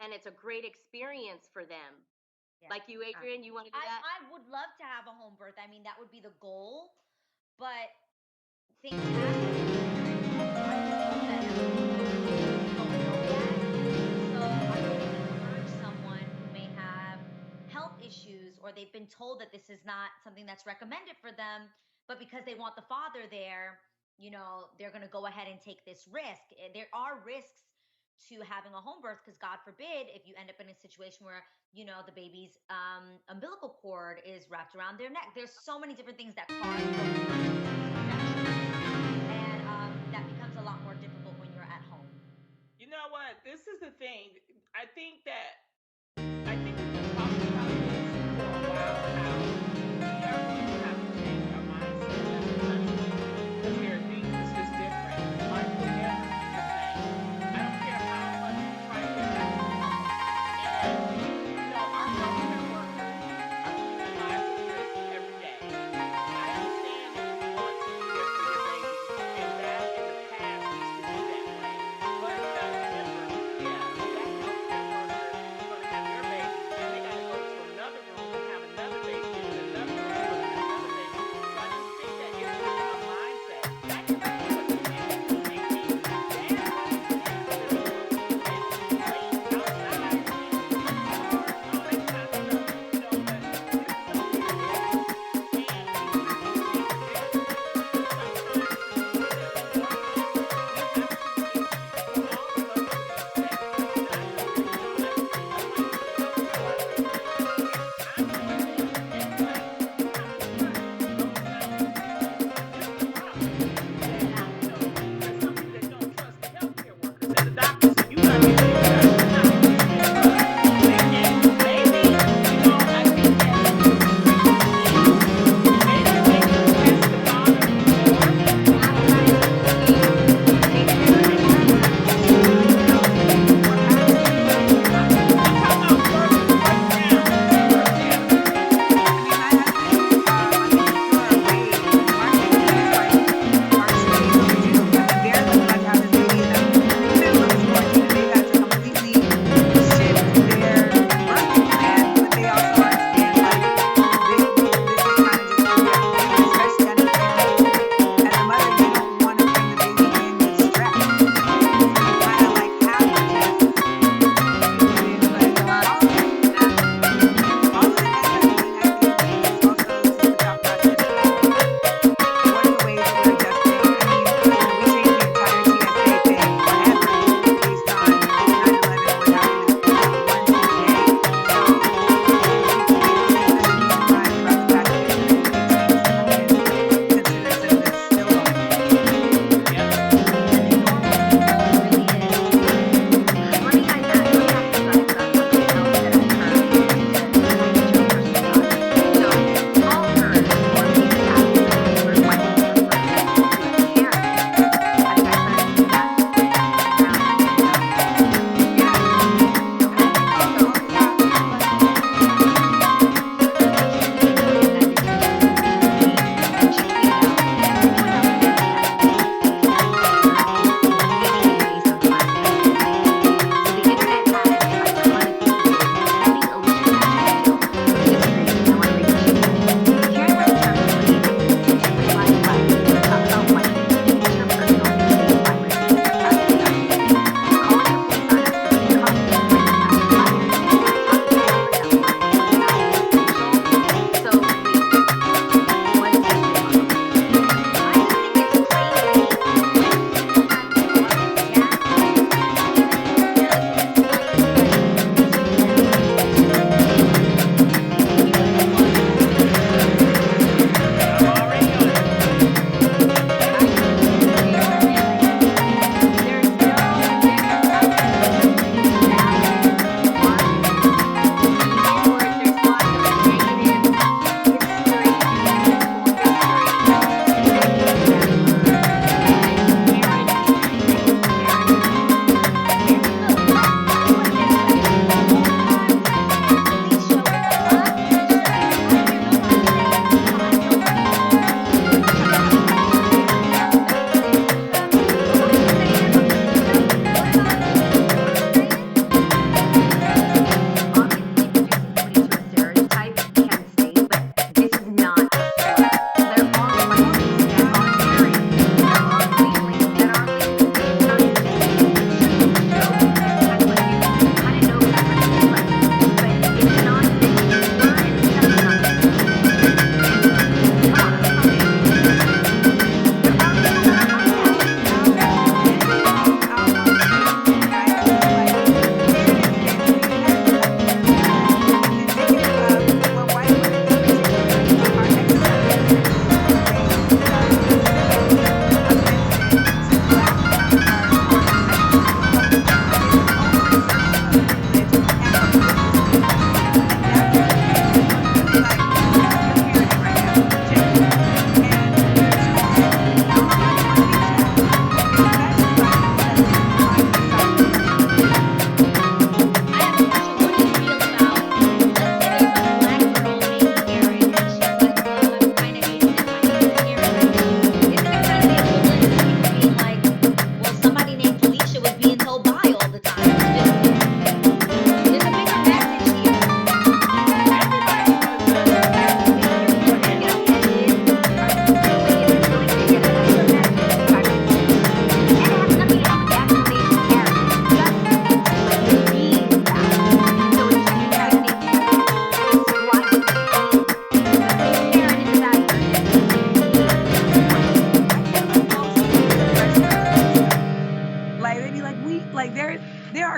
and it's a great experience for them. Yeah. Like you, Adrian, you want to do that? I would love to have a home birth. I mean, that would be the goal, but things happen. I just hope that everything don't know yet. So I would encourage someone who may have health issues or they've been told that this is not something that's recommended for them, but because they want the father there, they're going to go ahead and take this risk. There are risks to having a home birth because God forbid if you end up in a situation where the baby's umbilical cord is wrapped around their neck. There's so many different things that cause C-sections, and that becomes a lot more difficult when you're at home. You know what? This is the thing. I think we've been talking about this for a while, how we are going to have to change our mindset as a country because there are things that's just different. Life will never be the same. I don't care how much we try to get back to normal. And our healthcare workers are putting their lives at risk every day. I understand that you want to be there for your baby, and that in the past used to be that way. But you got to remember, yeah, that healthcare worker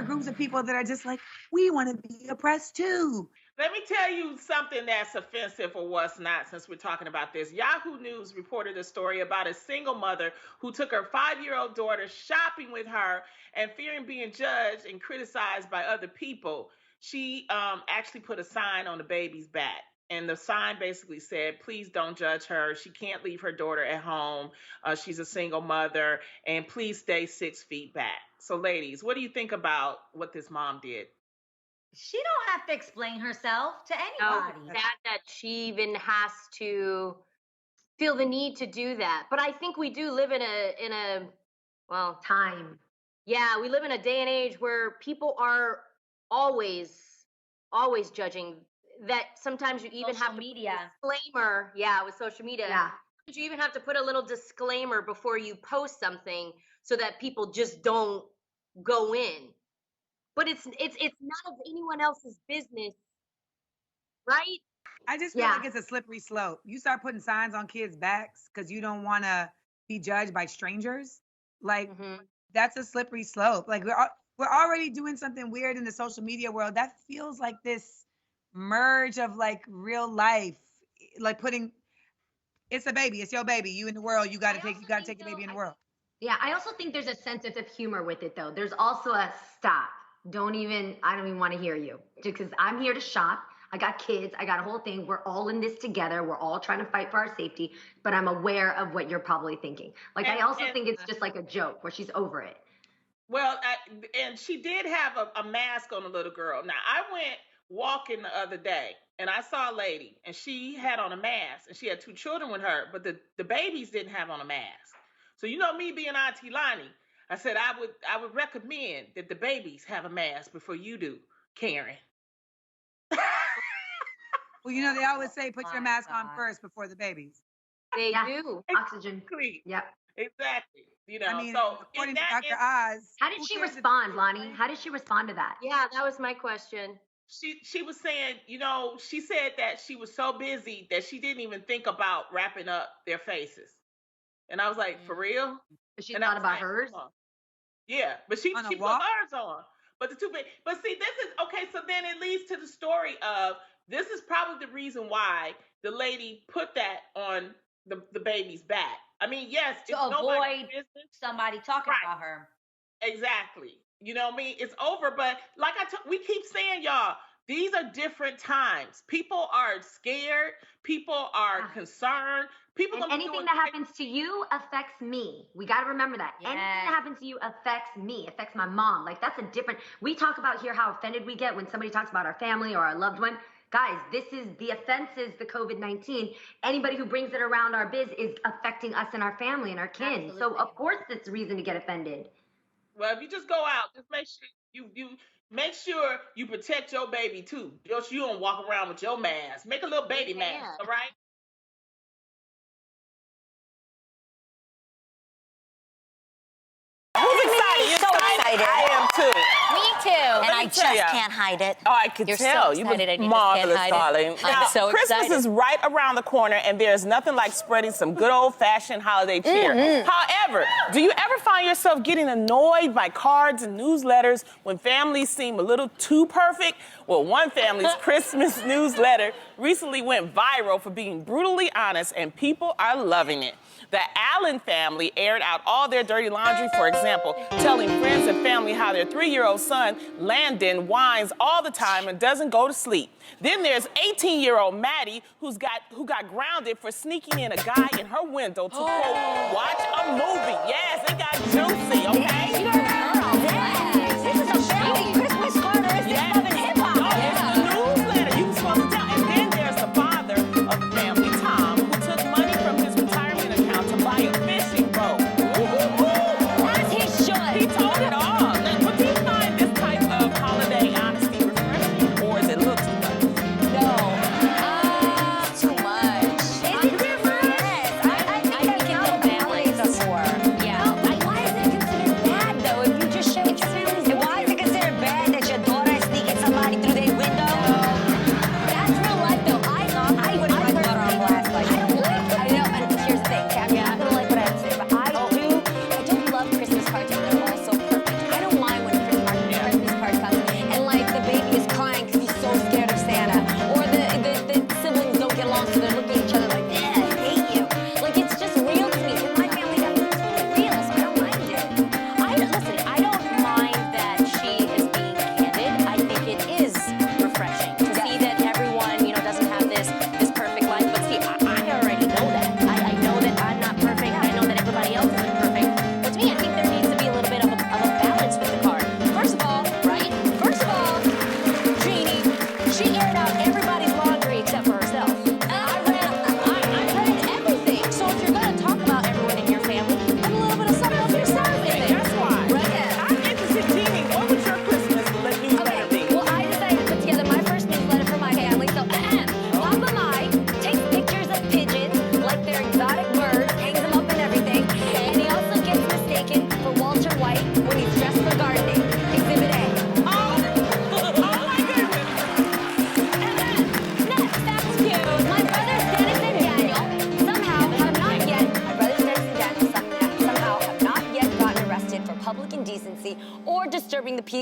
are groups of people that are just like, we want to be oppressed too. Let me tell you something that's offensive or what's not, since we're talking about this. Yahoo News reported a story about a single mother who took her 5-year-old daughter shopping with her, and fearing being judged and criticized by other people, she actually put a sign on the baby's back. And the sign basically said, please don't judge her. She can't leave her daughter at home. She's a single mother. And please stay 6 feet back. So, ladies, what do you think about what this mom did? She don't have to explain herself to anybody. No, that she even has to feel the need to do that. But I think we do live in a Time. Yeah, we live in a day and age where people are always judging. That sometimes you even Social have to media. put a disclaimer. Yeah, with social media. Yeah. You even have to put a little disclaimer before you post something so that people just don't go in. But it's none of anyone else's business, right? I just feel like it's a slippery slope. You start putting signs on kids' backs because you don't want to be judged by strangers. Like, that's a slippery slope. Like, we're already doing something weird in the social media world. That feels like this merge of like real life, like putting, it's a baby, it's your baby, you in the world, you gotta take your baby in the world. Yeah, I also think there's a sense of humor with it though. There's also a stop. I don't even want to hear you, because I'm here to shop. I got kids, I got a whole thing. We're all in this together. We're all trying to fight for our safety, but I'm aware of what you're probably thinking. Like, I also think it's just like a joke where she's over it. Well, and she did have a mask on the little girl. Now, I went walking the other day and I saw a lady and she had on a mask and she had 2 children with her, but the babies didn't have on a mask. So, you know, me being Auntie Lonnie, I said I would recommend that the babies have a mask before you do, Karen. Well, you know, they always say put your mask on first before the babies. They do. Oxygen. Yep. Exactly. You know, I mean, so according to Dr. Oz. How did she respond, Lonnie? How did she respond to that? Yeah, that was my question. She was saying, you know, she said that she was so busy that she didn't even think about wrapping up their faces. And I was like, for real? She thought about hers? Yeah, but she put hers on. But see, this is okay. So then it leads to the story of, this is probably the reason why the lady put that on the baby's back. I mean, yes, to avoid somebody talking about her. Exactly. You know what I mean? It's over. But like we keep saying, y'all, these are different times. People are scared. People are concerned. And anything that happens to you affects me. We got to remember that. Anything that happens to you affects me, affects my mom. Like, that's a different, we talk about here how offended we get when somebody talks about our family or our loved one. Guys, this is the offenses, the COVID-19. Anybody who brings it around our biz is affecting us and our family and our kin. Absolutely. So of course it's reason to get offended. Well, if you just go out, just make sure you make sure you protect your baby too. You don't walk around with your mask. Make a little baby mask, all right? Who's excited? You're so excited. I am too. Me too. And I just can't hide it. Oh, I could tell. So You were excited. marvelous, darling. Now, so Christmas excited. is right around the corner, and there's nothing like spreading some good old-fashioned holiday cheer. However, do you ever find yourself getting annoyed by cards and newsletters when families seem a little too perfect? Well, one family's Christmas newsletter recently went viral for being brutally honest, and people are loving it. The Allen family aired out all their dirty laundry, for example, telling friends and family how their 3-year-old son, Landon, whines all the time and doesn't go to sleep. Then there's 18-year-old Maddie, who got grounded for sneaking in a guy in her window to, quote, watch a movie. Yes, it got juicy, okay? This is a family Christmas card. This love and hip-hop. No, it's the newsletter. You can scroll it down. And then there's the father of the family, Tom, who took money from his retirement account to buy a fishing boat. As he should. He told it all. Now, do you find this type of holiday honesty refreshing, or is it a little too much? No. Too much. Is it different? I think I've been family before. Yeah. Why is it considered bad, though, if you just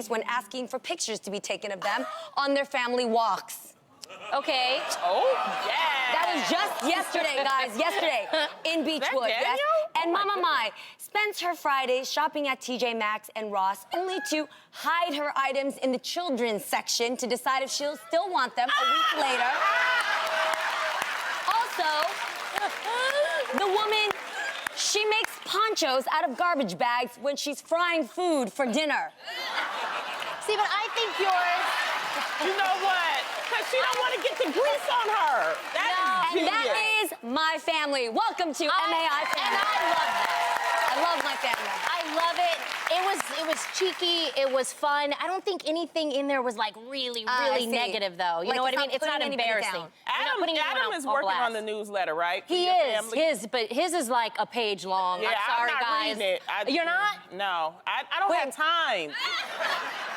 families when asking for pictures to be taken of them on their family walks. Okay? Oh, yeah. That was just yesterday, guys. Yesterday in Beechwood. Daniel? Yes. And Oh my Mama Mai spends her Fridays shopping at TJ Maxx and Ross, only to hide her items in the children's section to decide if she'll still want them a week later. Also, the woman, she makes ponchos out of garbage bags when she's frying food for dinner. See, but I think yours. You know what? Because she don't want to get the grease on her. That is And genius. that is my family. Welcome to MAI family. And I love that. I love my family. I love it. It was cheeky. It was fun. I don't think anything in there was like really I see. negative, though. You Like, know what it's I mean? not It's not putting anybody embarrassing. down. You're not putting anyone Adam on- is on working on blast. the newsletter, right? for He your is. family? But his is like a page long. Yeah, I'm sorry, not guys. reading it. You're not? No, I don't have time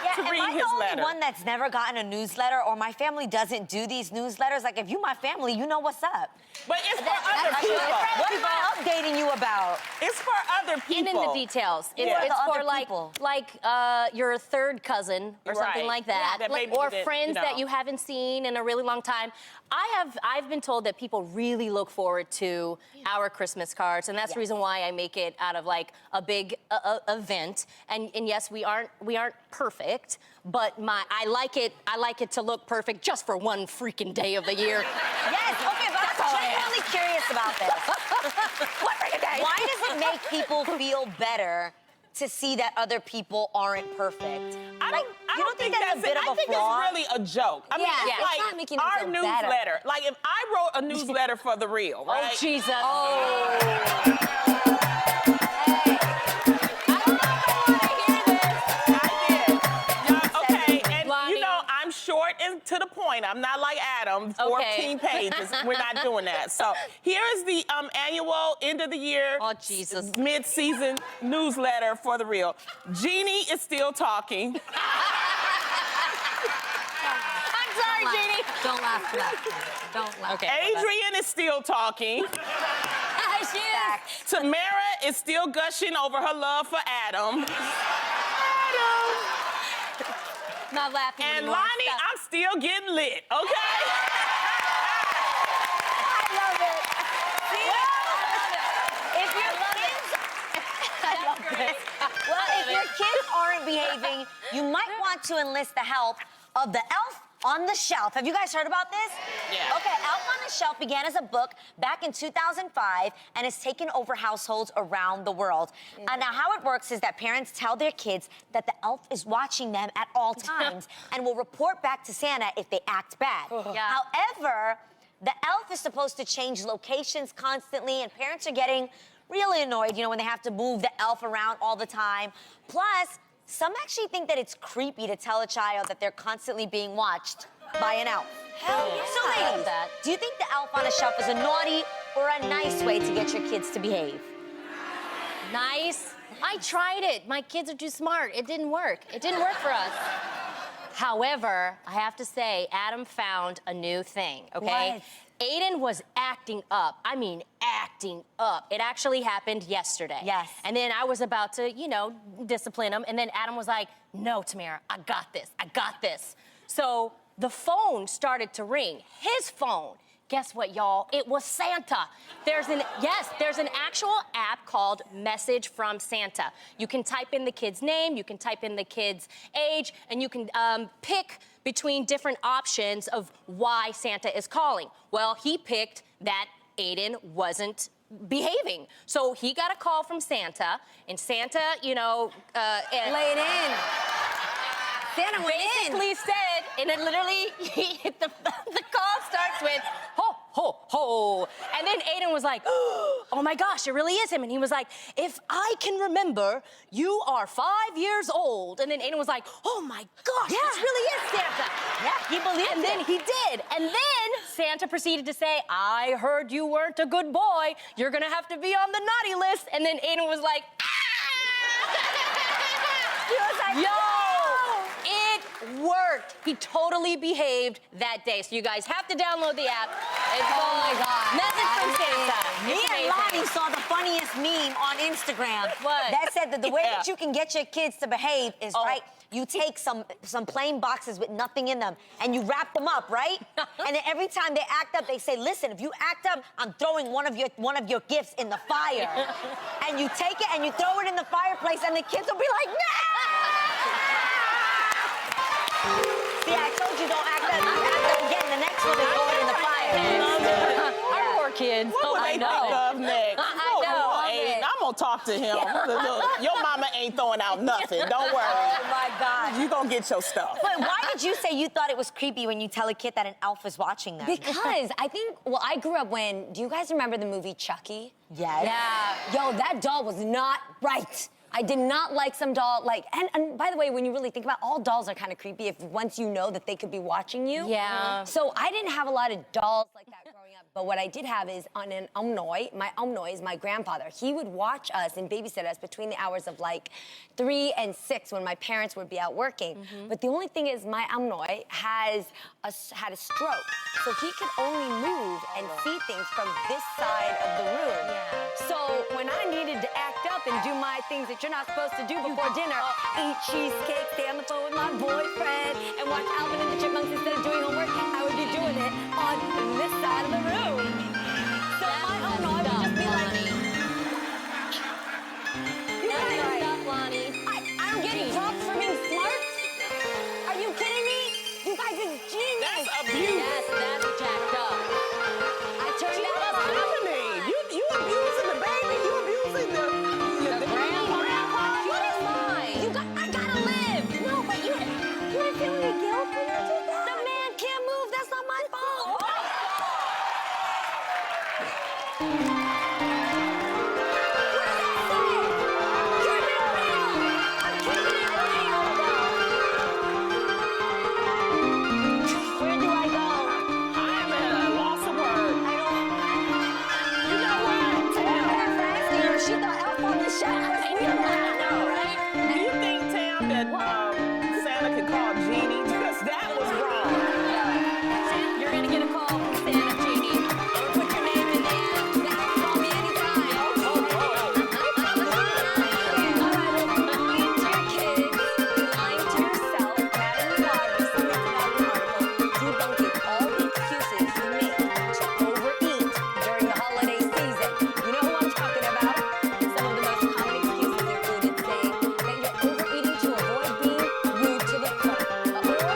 Yeah, to am read I his the only letter. one that's never gotten a newsletter, or my family doesn't do these newsletters? Like, if you my family, you know what's up. But it's for other That's people. What am I updating you about? It's for other people. And in the details. It's, Yeah. it's The for other like people. your third cousin or something Right. like that, Yeah, that maybe or you didn't, friends you know. that you haven't seen in a really long time. I've been told that people really look forward to our Christmas cards, and that's the reason why I make it out of like a big event. And yes, we aren't perfect, but I like it to look perfect just for one freaking day of the year. Yes, okay, but I'm genuinely curious about this. Why does it make people feel better to see that other people aren't perfect? I don't think that's a bit of a I think flaw? it's really a joke. I mean, Yeah, it's it's like not making them our feel newsletter. better. Like if I wrote a newsletter for the real, right? Oh Jesus! I did. Yeah, okay, and Lonnie. you know, I'm short and to the point. I'm not like Adam, 14 pages. We're not doing that. So here is the annual end of the year, Oh, Jesus. mid-season newsletter for the real. Jeannie is still talking. I'm sorry, Jeannie. Don't laugh for that. Don't laugh. Okay. Adrian is still talking. She is. Tamara is still gushing over her love for Adam. Not laughing And anymore. Lonnie, Stop. I'm still getting lit, okay? I love it. See? If your kids, well, if your kids aren't behaving, you might want to enlist the help of the Elf on the Shelf. Have you guys heard about this? Yeah. Okay, Elf on the Shelf began as a book back in 2005 and has taken over households around the world. And now how it works is that parents tell their kids that the elf is watching them at all times and will report back to Santa if they act bad. Yeah. However, the elf is supposed to change locations constantly, and parents are getting really annoyed, when they have to move the elf around all the time. Plus, some actually think that it's creepy to tell a child that they're constantly being watched by an elf. Hell yeah. So, I love ladies, that. do you think the elf on a shelf is a naughty or a nice way to get your kids to behave? Nice. I tried it. My kids are too smart. It didn't work. It didn't work for us. However, I have to say, Adam found a new thing, okay? What? Aiden was acting up. I mean, acting up. It actually happened yesterday. Yes. And then I was about to, discipline him. And then Adam was like, no, Tamara, I got this. I got this. So the phone started to ring. His phone. Guess what, y'all? It was Santa. There's an actual app called Message from Santa. You can type in the kid's name, you can type in the kid's age, and you can pick between different options of why Santa is calling. Well, he picked that Aiden wasn't behaving. So he got a call from Santa, and Santa, Lay it in. Santa went in. basically said, and it literally, the call starts with, ho, ho, ho. And then Aiden was like, oh my gosh, it really is him. And he was like, if I can remember, you are 5 years old. And then Aiden was like, oh my gosh, this really is Santa. Yeah, he believed And then he did. And then Santa proceeded to say, I heard you weren't a good boy. You're gonna have to be on the naughty list. And then Aiden was like, ah! He was like, Yo, it worked. He totally behaved that day. So you guys have to download the app. It's Oh called my God. Message from Santa. Me It's and amazing. Lonnie saw the funniest meme on Instagram. What? That said that the way Yeah. that you can get your kids to behave is, Oh. right, you take some plain boxes with nothing in them and you wrap them up, right? And then every time they act up, they say, listen, if you act up, I'm throwing one of your gifts in the fire. And you take it and you throw it in the fireplace and the kids will be like, no! See, I told you don't act up. You act up again, the next one is going in the fire. Our poor kids. What would they think of next? I know. Come on, Aiden. I'm gonna talk to him. Look, your mama ain't throwing out nothing. Don't worry. Oh, my God. You gonna get your stuff. But why did you say you thought it was creepy when you tell a kid that an elf is watching them? Because I think, well, I grew up when, do you guys remember the movie Chucky? Yes. Yeah. Yo, that doll was not right. I did not like some doll, like, and by the way, when you really think about it, all dolls are kind of creepy if once you know that they could be watching you. Yeah. So I didn't have a lot of dolls like that growing up, but what I did have is on an my umnoy is my grandfather. He would watch us and babysit us between the hours of like 3 and 6 when my parents would be out working. But the only thing is my umnoy had a stroke, so he could only move and see things from this side of the room. So when I needed to act up and do my things that you're not supposed to do before dinner, eat cheesecake, stay on the phone with my boyfriend, and watch Alvin and the Chipmunks instead of doing homework, I would be doing it on this side of the room. So my umnoy would just be like, Lonnie. I'm getting props for being smart? Are you kidding me? You guys is genius. That's abuse. Yes, that's jacked up. I turned out What's happening? You abusing the baby? You abusing the grandpa? What is mine? I gotta live. No, but you didn't feel any guilt when you did that? The man can't move. That's not my fault. Where do I go? I'm at a loss of words. You know what? Tam, She thought Elf on the shelf. do you think, Tam, that Santa could call Genie? Because that was wrong. You're gonna get a call from Santa, Genie. Put your name in there. You can call me anytime. All right, well, lying to your kids, lying to yourself, mad in the water, something about the article, debunking all the excuses you make to overeat during the holiday season. You know who I'm talking about? Some of the most common excuses included saying that you're overeating to avoid being rude to the cook.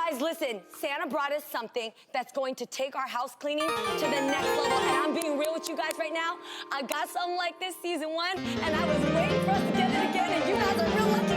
guys, listen, Santa brought us something that's going to take our house cleaning to the next level. And I'm being real with you guys right now. I got something like this season 1, and I was waiting for us to get it again, and you guys are real lucky